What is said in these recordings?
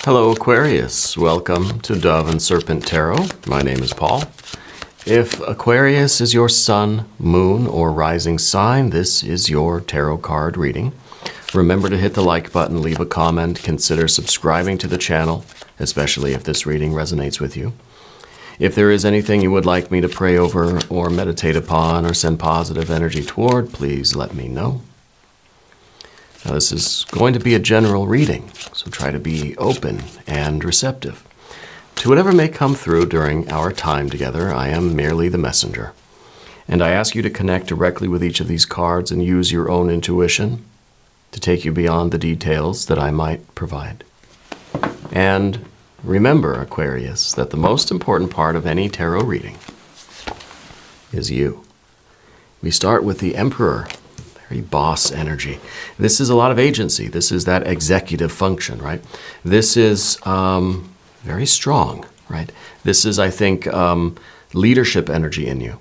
Hello Aquarius, welcome to Dove and Serpent Tarot. My name is Paul. If Aquarius is your sun, moon, or rising sign, this is your tarot card reading. Remember to hit the like button, leave a comment, consider subscribing to the channel, especially if this reading resonates with you. If there is anything you would like me to pray over or meditate upon or send positive energy toward, please let me know. Now, this is going to be a general reading, so try to be open and receptive to whatever may come through during our time together. I am merely the messenger, and I ask you to connect directly with each of these cards and use your own intuition to take you beyond the details that I might provide. And remember, Aquarius, that the most important part of any tarot reading is you. We start with the Emperor. Boss energy. This is a lot of agency. This is that executive function, right? This is very strong, right? This is, I think, leadership energy in you.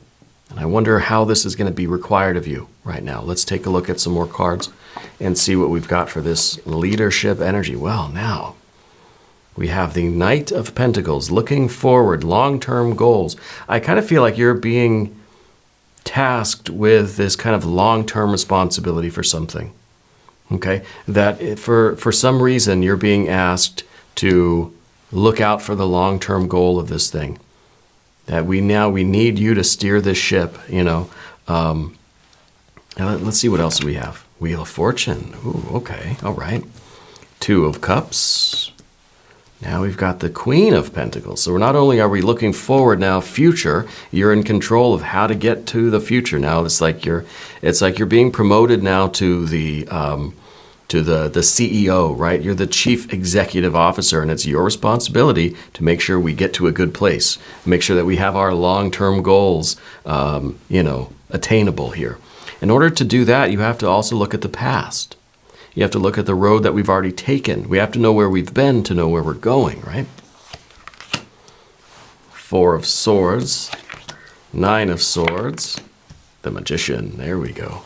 And I wonder how this is going to be required of you right now. Let's take a look at some more cards and see what we've got for this leadership energy. Well, now we have the Knight of Pentacles, looking forward, long-term goals. I kind of feel like you're being tasked with this kind of long-term responsibility for something, okay? That for some reason you're being asked to look out for the long-term goal of this thing. That we need you to steer this ship, you know. And let's see what else we have. Wheel of Fortune. Ooh, okay, all right. Two of Cups. Now we've got the Queen of Pentacles. So not only are we looking forward now, future, you're in control of how to get to the future. Now it's like you're being promoted now to the CEO, right? You're the Chief Executive Officer, and it's your responsibility to make sure we get to a good place. Make sure that we have our long-term goals, attainable here. In order to do that, you have to also look at the past. You have to look at the road that we've already taken. We have to know where we've been to know where we're going, right? Four of Swords, Nine of Swords, the Magician, there we go.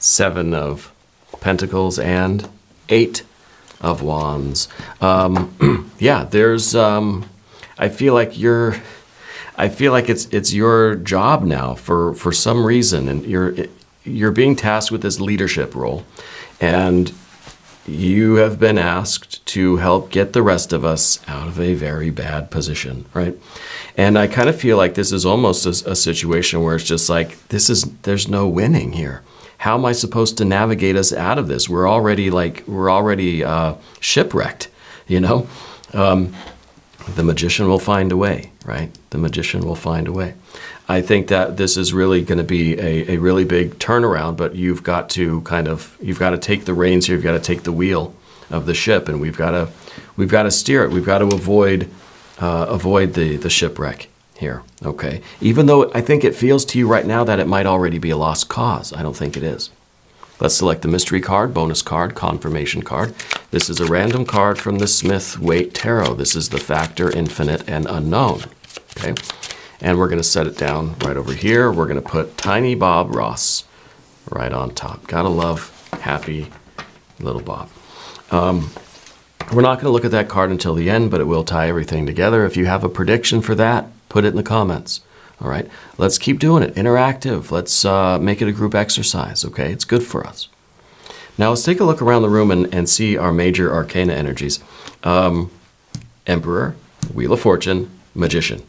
Seven of Pentacles and Eight of Wands. Yeah, there's, I feel like it's your job now for some reason, and you're being tasked with this leadership role. And you have been asked to help get the rest of us out of a very bad position, right? And I kind of feel like this is almost a situation where it's just like, there's no winning here. How am I supposed to navigate us out of this? We're already shipwrecked, you know? The Magician will find a way, right? The Magician will find a way. I think that this is really going to be a really big turnaround, but you've got to take the reins here. You've got to take the wheel of the ship, and we've got to steer it. We've got to avoid the shipwreck here, okay? Even though I think it feels to you right now that it might already be a lost cause, I don't think it is. Let's select the mystery card, bonus card, confirmation card. This is a random card from the Smith-Waite Tarot. This is the Factor, Infinite, and Unknown, okay? And we're going to set it down right over here. We're going to put Tiny Bob Ross right on top. Gotta love happy little Bob. We're not going to look at that card until the end, but it will tie everything together. If you have a prediction for that, put it in the comments. All right, let's keep doing it. Interactive. Let's make it a group exercise, okay? It's good for us. Now let's take a look around the room and see our major arcana energies. Emperor, Wheel of Fortune, Magician.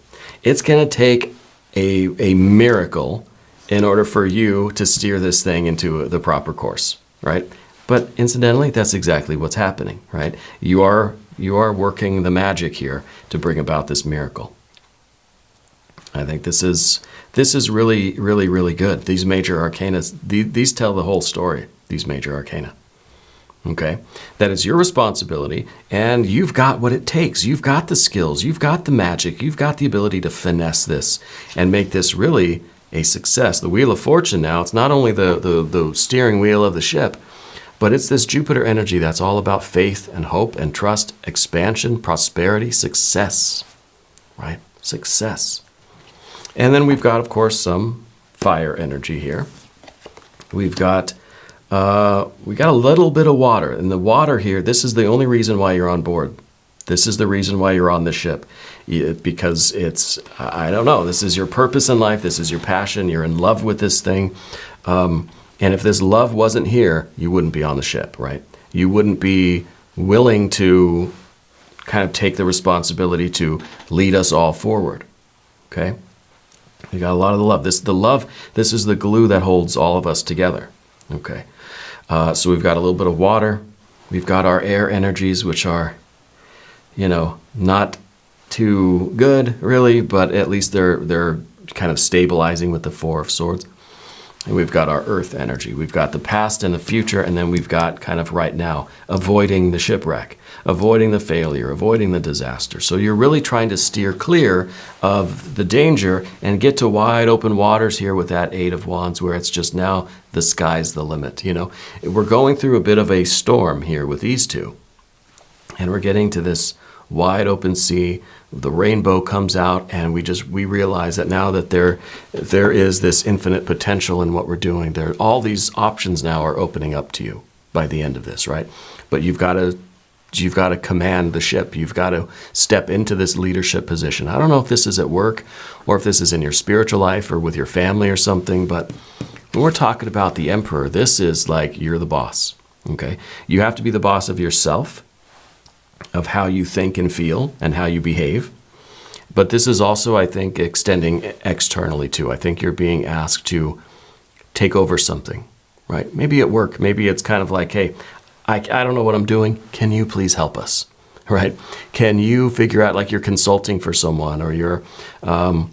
It's going to take a miracle in order for you to steer this thing into the proper course, right? But incidentally, that's exactly what's happening, right? You are working the magic here to bring about this miracle. I think this is really, really, really good. These major arcana, these tell the whole story, these major arcana. Okay? That is your responsibility, and you've got what it takes. You've got the skills, you've got the magic, you've got the ability to finesse this and make this really a success. The Wheel of Fortune now, it's not only the steering wheel of the ship, but it's this Jupiter energy that's all about faith and hope and trust, expansion, prosperity, success, right? Success. And then we've got, of course, some fire energy here. We got a little bit of water. And the water here, this is the only reason why you're on board This is the reason why you're on the ship. Because it's, I don't know, this is your purpose in life. This is your passion. You're in love with this thing. And if this love wasn't here, you wouldn't be on the ship, right? You wouldn't be willing to kind of take the responsibility to lead us all forward, okay? You got a lot of the love. This is the glue that holds all of us together, okay? So we've got a little bit of water. We've got our air energies, which are, not too good, really, but at least they're kind of stabilizing with the Four of Swords. And we've got our earth energy. We've got the past and the future, and then we've got kind of right now, avoiding the shipwreck, avoiding the failure, avoiding the disaster. So you're really trying to steer clear of the danger and get to wide open waters here with that Eight of Wands, where it's just now the sky's the limit. We're going through a bit of a storm here with these two, and we're getting to this wide open sea. The rainbow comes out, and we realize that now that there is this infinite potential in what we're doing. All these options now are opening up to you by the end of this, right? But you've got to command the ship. You've got to step into this leadership position. I don't know if this is at work or if this is in your spiritual life or with your family or something, but when we're talking about the Emperor, this is like you're the boss, okay? You have to be the boss of yourself, of how you think and feel and how you behave. But this is also, I think, extending externally too. I think you're being asked to take over something, right? Maybe at work, maybe it's kind of like, hey, I don't know what I'm doing. Can you please help us, right? Can you figure out, like you're consulting for someone, or you're, the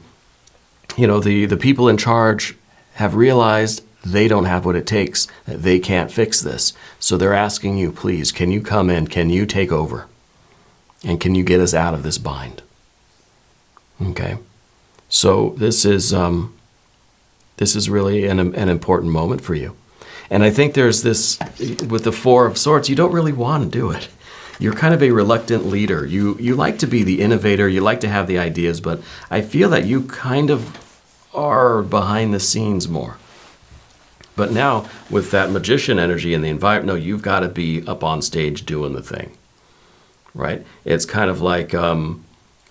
people in charge have realized they don't have what it takes. They can't fix this. So they're asking you, please, can you come in? Can you take over? And can you get us out of this bind? Okay. So this is really an important moment for you. And I think there's this, with the Four of Swords, you don't really want to do it. You're kind of a reluctant leader. You like to be the innovator. You like to have the ideas, but I feel that you kind of are behind the scenes more. But now, with that magician energy and the environment, no, you've got to be up on stage doing the thing, right? It's kind of like, I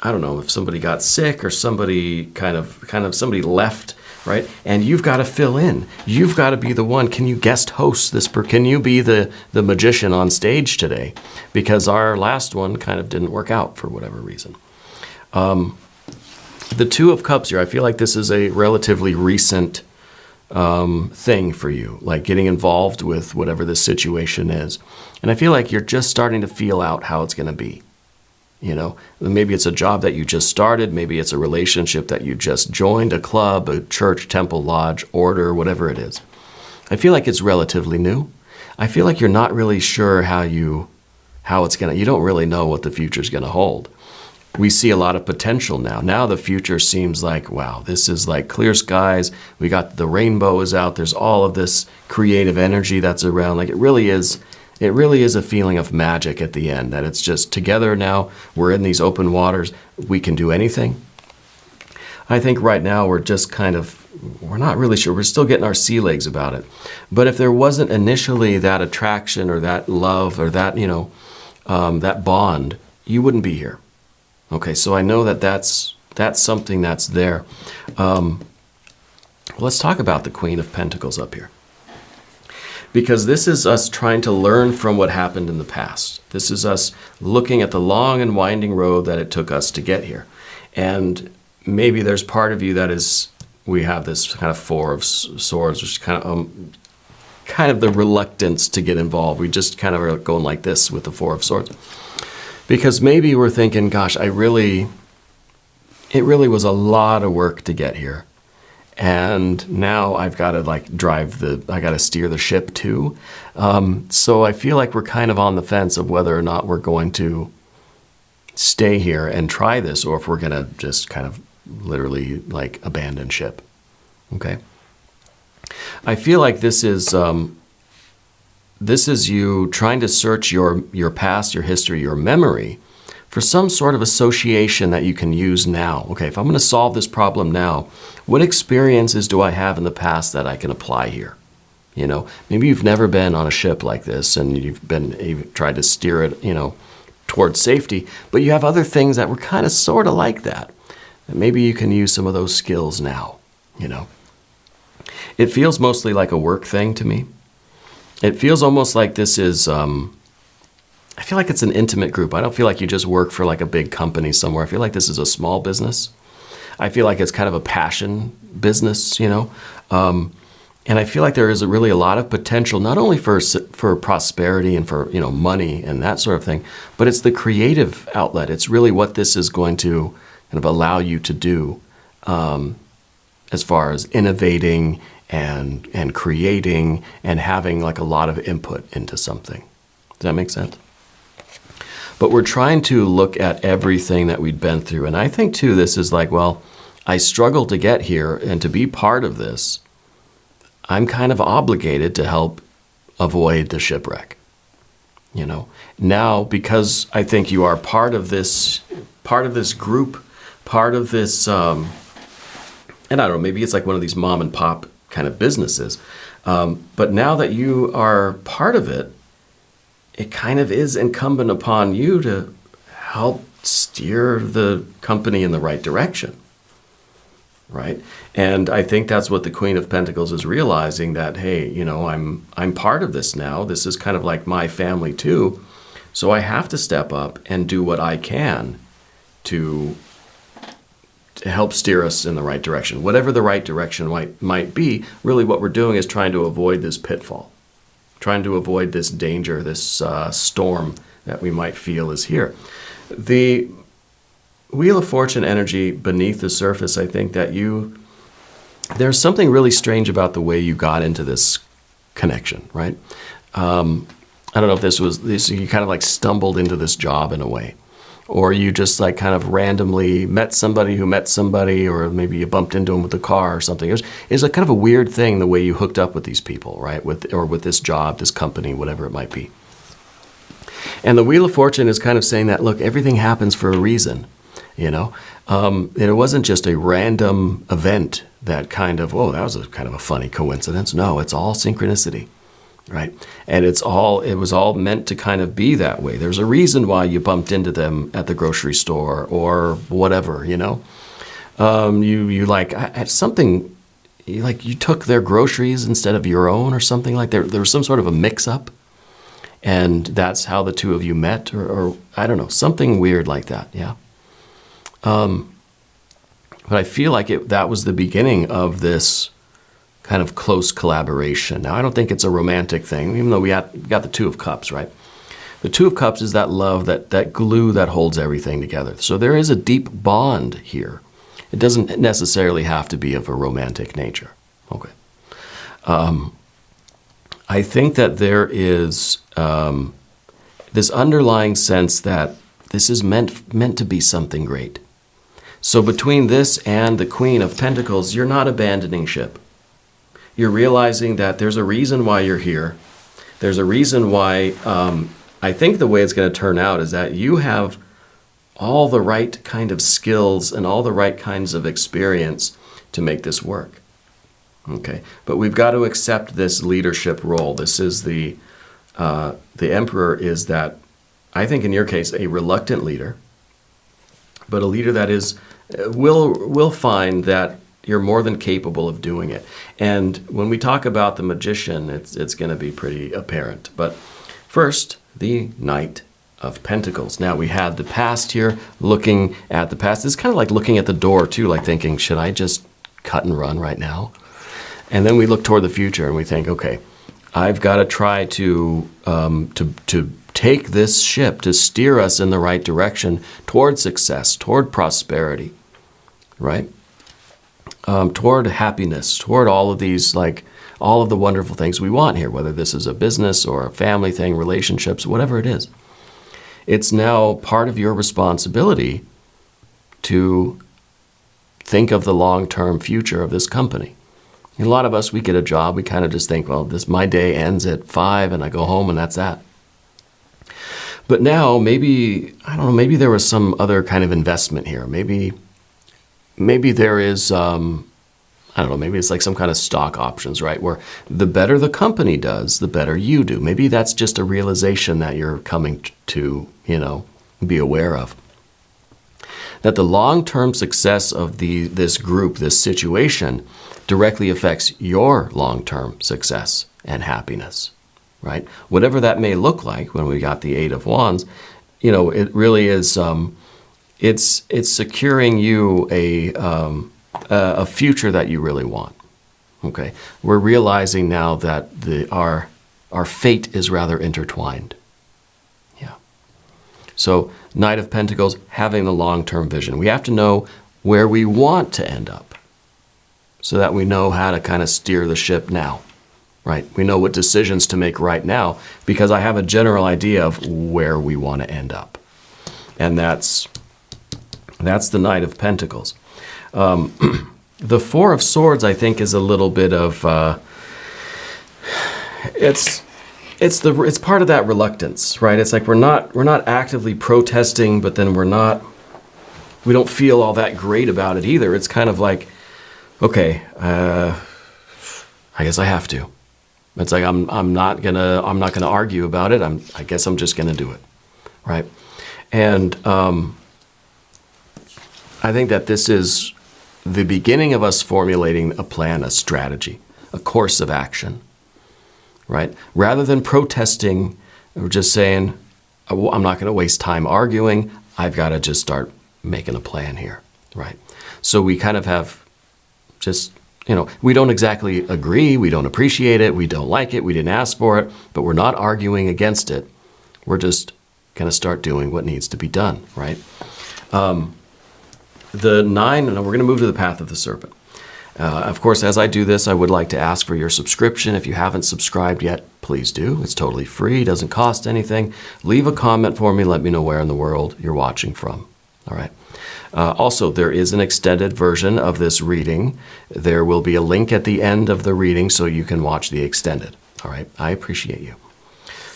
don't know, if somebody got sick or somebody kind of somebody left, right? And you've got to fill in. You've got to be the one. Can you guest host this? Can you be the magician on stage today? Because our last one kind of didn't work out for whatever reason. The Two of Cups here, I feel like this is a relatively recent thing for you, like getting involved with whatever this situation is. And I feel like you're just starting to feel out how it's going to be. Maybe it's a job that you just started. Maybe it's a relationship that you just joined, a club, a church, temple, lodge, order, whatever it is. I feel like it's relatively new. I feel like you're not really sure how it's going to, you don't really know what the future is going to hold. We see a lot of potential now. Now the future seems like, wow, this is like clear skies. We got the rainbow is out. There's all of this creative energy that's around. Like it really is a feeling of magic at the end, that it's just together now. We're in these open waters. We can do anything. I think right now we're just we're not really sure. We're still getting our sea legs about it. But if there wasn't initially that attraction or that love or that, that bond, you wouldn't be here. Okay, so I know that's something that's there. Let's talk about the Queen of Pentacles up here. Because this is us trying to learn from what happened in the past. This is us looking at the long and winding road that it took us to get here. And maybe there's part of you that is, we have this kind of Four of Swords, which is kind of the reluctance to get involved. We just kind of are going like this with the Four of Swords. Because maybe we're thinking, gosh, it really was a lot of work to get here. And now I've got to I got to steer the ship too. So I feel like we're kind of on the fence of whether or not we're going to stay here and try this, or if we're going to just kind of literally like abandon ship. Okay. I feel like this is you trying to search your past, your history, your memory for some sort of association that you can use now. Okay, if I'm going to solve this problem now, what experiences do I have in the past that I can apply here? Maybe you've never been on a ship like this and you've tried to steer it, towards safety, but you have other things that were kind of sort of like that. And maybe you can use some of those skills now, you know. It feels mostly like a work thing to me. It feels almost like this is, I feel like it's an intimate group. I don't feel like you just work for like a big company somewhere. I feel like this is a small business. I feel like it's kind of a passion business, you know. And I feel like there is really a lot of potential, not only for prosperity and for, you know, money and that sort of thing, but it's the creative outlet. It's really what this is going to kind of allow you to do as far as innovating and creating and having like a lot of input into something. Does that make sense? But we're trying to look at everything that we've been through. And I think, too, this is like, well, I struggled to get here, and to be part of this, I'm kind of obligated to help avoid the shipwreck. You know, now, because I think you are part of this group, part of this, and I don't know, maybe it's like one of these mom and pop kind of businesses. But now that you are part of it, it kind of is incumbent upon you to help steer the company in the right direction, right? And I think that's what the Queen of Pentacles is realizing, that, hey, you know, I'm part of this now. This is kind of like my family too. So I have to step up and do what I can to help steer us in the right direction. Whatever the right direction might be, really what we're doing is trying to avoid this pitfall, trying to avoid this danger, this storm that we might feel is here. The Wheel of Fortune energy beneath the surface, I think that there's something really strange about the way you got into this connection, right? I don't know if you kind of like stumbled into this job in a way, or you just like kind of randomly met somebody who met somebody, or maybe you bumped into them with a car or something. It's a kind of a weird thing, the way you hooked up with these people, right? With this job, this company, whatever it might be. And the Wheel of Fortune is kind of saying that, look, everything happens for a reason, you know? And it wasn't just a random event that kind of, oh, that was a kind of a funny coincidence. No, it's all synchronicity, right? And it was all meant to kind of be that way. There's a reason why you bumped into them at the grocery store or whatever, you know? You took their groceries instead of your own or something like that. There was some sort of a mix-up, and that's how the two of you met, or I don't know, something weird like that, yeah. But I feel like that was the beginning of this kind of close collaboration. Now, I don't think it's a romantic thing, even though we got the Two of Cups, right? The Two of Cups is that love, that glue that holds everything together. So there is a deep bond here. It doesn't necessarily have to be of a romantic nature. Okay. I think that there is this underlying sense that this is meant to be something great. So between this and the Queen of Pentacles, you're not abandoning ship. You're realizing that there's a reason why you're here. There's a reason why, I think the way it's going to turn out is that you have all the right kind of skills and all the right kinds of experience to make this work. Okay, but we've got to accept this leadership role. This is the Emperor is that, I think in your case, a reluctant leader, but a leader that will find that you're more than capable of doing it. And when we talk about the Magician, it's going to be pretty apparent. But first, the Knight of Pentacles. Now, we had the past here, looking at the past. It's kind of like looking at the door, too, like thinking, should I just cut and run right now? And then we look toward the future and we think, okay, I've got to try to take this ship, to steer us in the right direction toward success, toward prosperity, right? Toward happiness, toward all of these, like all of the wonderful things we want here, whether this is a business or a family thing, relationships, whatever it is. It's now part of your responsibility to think of the long-term future of this company. And a lot of us, we get a job, we kind of just think, well, my day ends at 5 and I go home and that's that. But now maybe, I don't know, maybe there was some other kind of investment here. Maybe there is, I don't know, maybe it's like some kind of stock options, right? Where the better the company does, the better you do. Maybe that's just a realization that you're coming to, you know, be aware of. That the long-term success of this group, this situation, directly affects your long-term success and happiness, right? Whatever that may look like when we got the Eight of Wands, it really is, it's securing you a future that you really want, okay? We're realizing now that our fate is rather intertwined. Yeah. So Knight of Pentacles, having the long-term vision. We have to know where we want to end up so that we know how to kind of steer the ship now, right? We know what decisions to make right now because I have a general idea of where we want to end up. And that's the Knight of Pentacles. The Four of Swords, I think, is a little bit of, it's part of that reluctance, right? It's like we're not actively protesting, but then we don't feel all that great about it either. It's kind of like, okay, I guess I have to. It's like I'm not gonna argue about it. I guess I'm just gonna do it, right? And I think that this is the beginning of us formulating a plan, a strategy, a course of action, right? Rather than protesting or just saying, I'm not going to waste time arguing, I've got to just start making a plan here, right? So we kind of have just, we don't exactly agree, we don't appreciate it, we don't like it, we didn't ask for it, but we're not arguing against it. We're just going to start doing what needs to be done, right? The 9, and we're going to move to the Path of the Serpent. Of course, as I do this, I would like to ask for your subscription. If you haven't subscribed yet, please do. It's totally free, doesn't cost anything. Leave a comment for me, let me know where in the world you're watching from. All right. Also, there is an extended version of this reading. There will be a link at the end of the reading so you can watch the extended. All right. I appreciate you.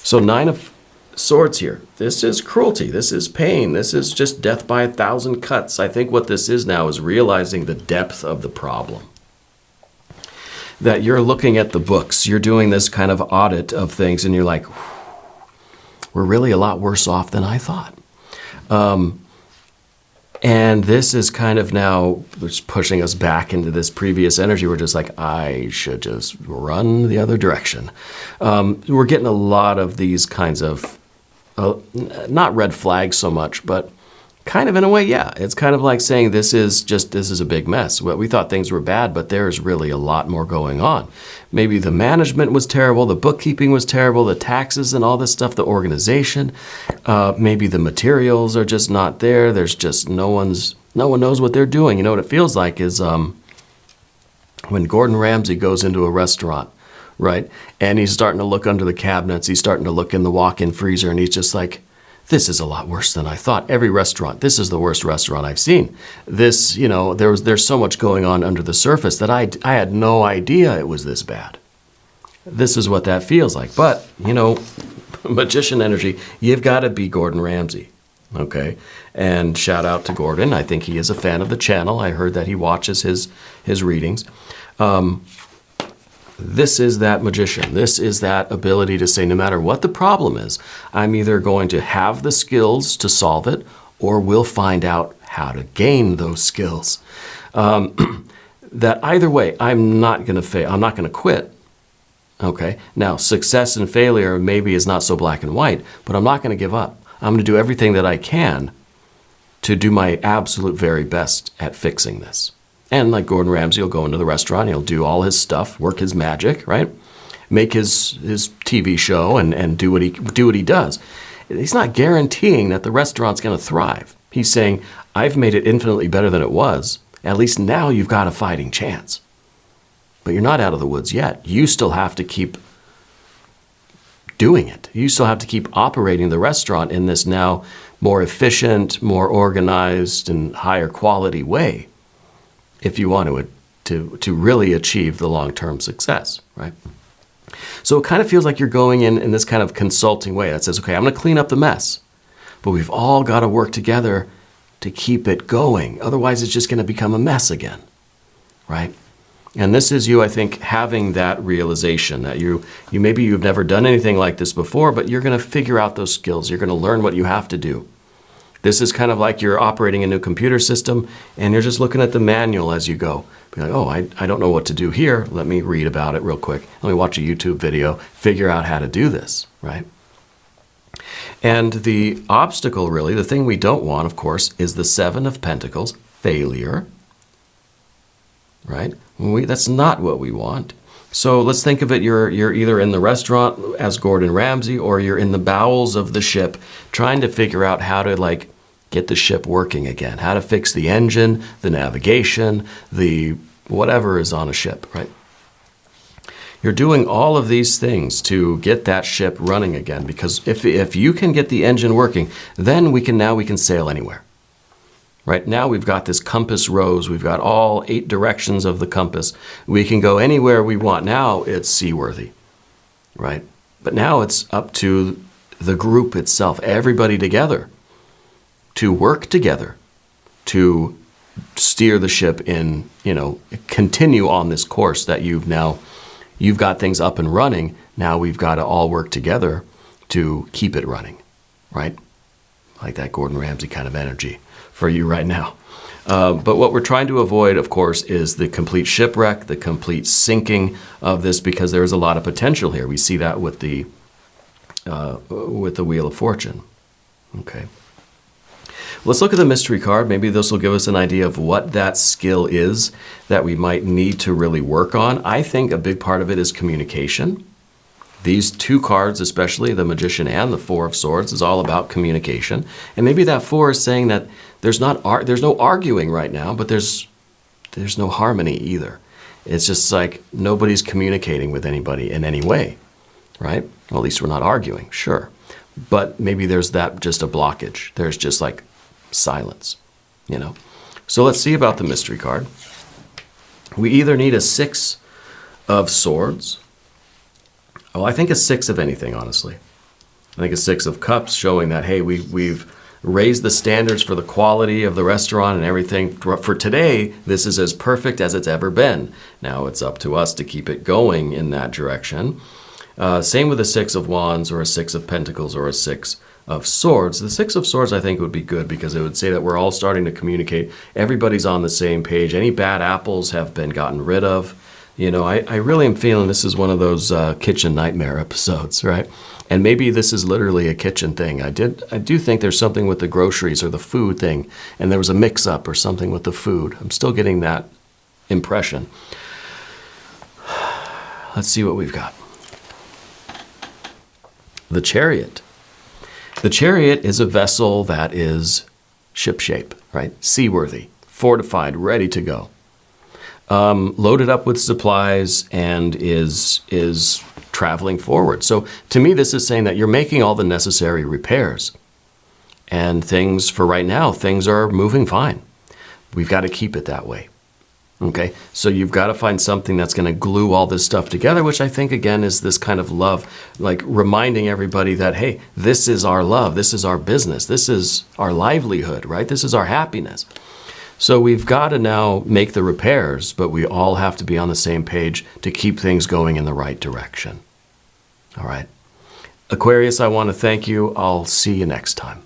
So 9 of Swords here. This is cruelty. This is pain. This is just death by 1,000 cuts. I think what this is now is realizing the depth of the problem. That you're looking at the books, you're doing this kind of audit of things, and you're like, we're really a lot worse off than I thought. And this is kind of now just pushing us back into this previous energy. We're just like, I should just run the other direction. We're getting a lot of these kinds of not red flags so much, but kind of in a way, yeah. It's kind of like saying this is a big mess. Well, we thought things were bad, but there's really a lot more going on. Maybe the management was terrible, the bookkeeping was terrible, the taxes and all this stuff, the organization. Maybe the materials are just not there. There's just no one knows what they're doing. You know what it feels like is when Gordon Ramsay goes into a restaurant, right? And he's starting to look under the cabinets, he's starting to look in the walk-in freezer, and he's just like, this is a lot worse than I thought. Every restaurant, this is the worst restaurant I've seen. This, there's so much going on under the surface that I had no idea it was this bad. This is what that feels like. But, magician energy, you've got to be Gordon Ramsay, okay? And shout out to Gordon. I think he is a fan of the channel. I heard that he watches his readings. This is that magician. This is that ability to say, no matter what the problem is, I'm either going to have the skills to solve it, or we'll find out how to gain those skills. That either way, I'm not going to fail. I'm not going to quit. Okay. Now, success and failure maybe is not so black and white, but I'm not going to give up. I'm going to do everything that I can to do my absolute very best at fixing this. And like Gordon Ramsay, he'll go into the restaurant, he'll do all his stuff, work his magic, right? Make his TV show and do what he does. He's not guaranteeing that the restaurant's going to thrive. He's saying, I've made it infinitely better than it was. At least now you've got a fighting chance. But you're not out of the woods yet. You still have to keep doing it. You still have to keep operating the restaurant in this now more efficient, more organized, and higher quality way if you want to really achieve the long-term success, right? So it kind of feels like you're going in this kind of consulting way that says, okay, I'm going to clean up the mess, but we've all got to work together to keep it going. Otherwise, it's just going to become a mess again, right? And this is you, I think, having that realization that maybe you've never done anything like this before, but you're going to figure out those skills. You're going to learn what you have to do. This is kind of like you're operating a new computer system and you're just looking at the manual as you go. Be like, oh, I don't know what to do here. Let me read about it real quick. Let me watch a YouTube video, figure out how to do this, right? And the obstacle, really, the thing we don't want, of course, is the Seven of Pentacles, failure, right? That's not what we want. So let's think of it, you're either in the restaurant as Gordon Ramsay or you're in the bowels of the ship trying to figure out how to like get the ship working again, how to fix the engine, the navigation, the whatever is on a ship, right? You're doing all of these things to get that ship running again, because if you can get the engine working, then we can sail anywhere. Right now we've got this compass rose. We've got all 8 directions of the compass. We can go anywhere we want. Now it's seaworthy, right? But now it's up to the group itself, everybody together, to work together, to steer the ship in, continue on this course that you've got things up and running. Now we've got to all work together to keep it running, right? Like that Gordon Ramsay kind of energy for you right now. But what we're trying to avoid, of course, is the complete shipwreck, the complete sinking of this, because there is a lot of potential here. We see that with the Wheel of Fortune. Okay. Let's look at the mystery card. Maybe this will give us an idea of what that skill is that we might need to really work on. I think a big part of it is communication. These 2 cards, especially the Magician and the Four of Swords, is all about communication. And maybe that 4 is saying that there's no arguing right now, but there's no harmony either. It's just like nobody's communicating with anybody in any way, right? Well, at least we're not arguing, sure. But maybe there's just a blockage. There's just like silence, So let's see about the mystery card. We either need a 6 of Swords. Oh, I think a 6 of anything, honestly. I think a 6 of Cups, showing that, hey, we've raised the standards for the quality of the restaurant and everything. For today, this is as perfect as it's ever been. Now it's up to us to keep it going in that direction. Same with a 6 of Wands or a 6 of Pentacles or a 6 of Swords. The 6 of Swords, I think, would be good because it would say that we're all starting to communicate. Everybody's on the same page. Any bad apples have been gotten rid of. I really am feeling this is one of those kitchen nightmare episodes, right? And maybe this is literally a kitchen thing. I do think there's something with the groceries or the food thing, and there was a mix-up or something with the food. I'm still getting that impression. Let's see what we've got. The Chariot. The Chariot is a vessel that is shipshape, right? Seaworthy, fortified, ready to go. Loaded up with supplies and is traveling forward. So to me, this is saying that you're making all the necessary repairs. And things, for right now, things are moving fine. We've got to keep it that way. Okay, so you've got to find something that's going to glue all this stuff together, which I think, again, is this kind of love, like reminding everybody that, hey, this is our love, this is our business, this is our livelihood, right? This is our happiness. So we've got to now make the repairs, but we all have to be on the same page to keep things going in the right direction. All right. Aquarius, I want to thank you. I'll see you next time.